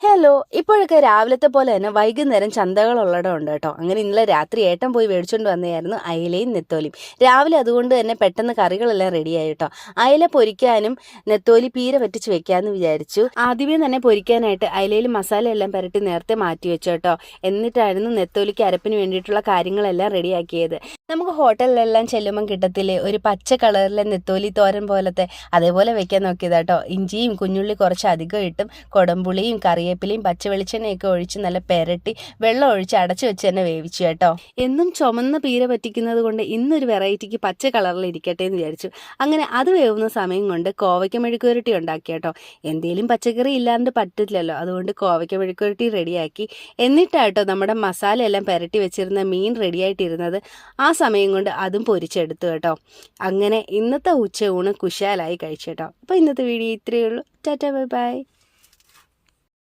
Hello, ഇപ്പോഴൊക്കെ രാവിലത്തെ പോലെ തന്നെ വൈകുന്നേരം ചന്തകളുള്ളിടം ഉണ്ട് കേട്ടോ. അങ്ങനെ ഇന്നലെ രാത്രി ഏട്ടൻ പോയി മേടിച്ചുകൊണ്ട് വന്നതായിരുന്നു അയലയും നെത്തോലിയും. രാവിലെ അതുകൊണ്ട് തന്നെ പെട്ടെന്ന് കറികളെല്ലാം റെഡിയായി കേട്ടോ. അയല പൊരിക്കാനും നെത്തോലി പീര പറ്റിച്ച് വെക്കാമെന്ന് വിചാരിച്ചു. ആദ്യമേ തന്നെ പൊരിക്കാനായിട്ട് അയലയിൽ മസാല എല്ലാം പുരട്ടി നേരത്തെ മാറ്റി വെച്ചു കേട്ടോ. എന്നിട്ടായിരുന്നു നെത്തോലിക്ക് അരപ്പിന് വേണ്ടിയിട്ടുള്ള കാര്യങ്ങളെല്ലാം റെഡിയാക്കിയത്. നമുക്ക് ഹോട്ടലിലെല്ലാം ചെല്ലുമ്പം കിട്ടത്തില്ലേ ഒരു പച്ച കളറിലെ നെത്തോലി തോരൻ പോലത്തെ, അതേപോലെ വെക്കാൻ നോക്കിയതാട്ടോ. ഇഞ്ചിയും കുഞ്ഞുള്ളി കുറച്ച് അധികം ഇട്ടും കൊടമ്പുളിയും കറിവേപ്പിലയും പച്ച വെളിച്ചെണ്ണയൊക്കെ ഒഴിച്ച് നല്ല പെരട്ടി വെള്ളം ഒഴിച്ച് അടച്ചു വെച്ച് തന്നെ വേവിച്ചു കേട്ടോ. എന്നും ചുമന്ന പീര പറ്റിക്കുന്നത് കൊണ്ട് ഇന്നൊരു വെറൈറ്റിക്ക് പച്ച കളറിൽ ഇരിക്കട്ടെ എന്ന് വിചാരിച്ചു. അങ്ങനെ അത് വേവുന്ന സമയം കൊണ്ട് കോവയ്ക്ക മെഴുക്കുവരട്ടി ഉണ്ടാക്കി കേട്ടോ. എന്തേലും പച്ചക്കറി ഇല്ലാണ്ട് പറ്റില്ലല്ലോ, അതുകൊണ്ട് കോവയ്ക്ക മെഴുക്കുവരട്ടി റെഡിയാക്കി. എന്നിട്ടാട്ടോ നമ്മുടെ മസാല എല്ലാം പെരട്ടി വെച്ചിരുന്ന മീൻ റെഡിയായിട്ടിരുന്നത്. ആ സമയം കൊണ്ട് അതും പൊരിച്ചെടുത്തു കേട്ടോ. അങ്ങനെ ഇന്നത്തെ ഉച്ചയൂണ് കുശാലായി കഴിച്ചു കേട്ടോ. അപ്പോൾ ഇന്നത്തെ വീഡിയോ ഇത്രയേ ഉള്ളൂ. Tata, bye bye.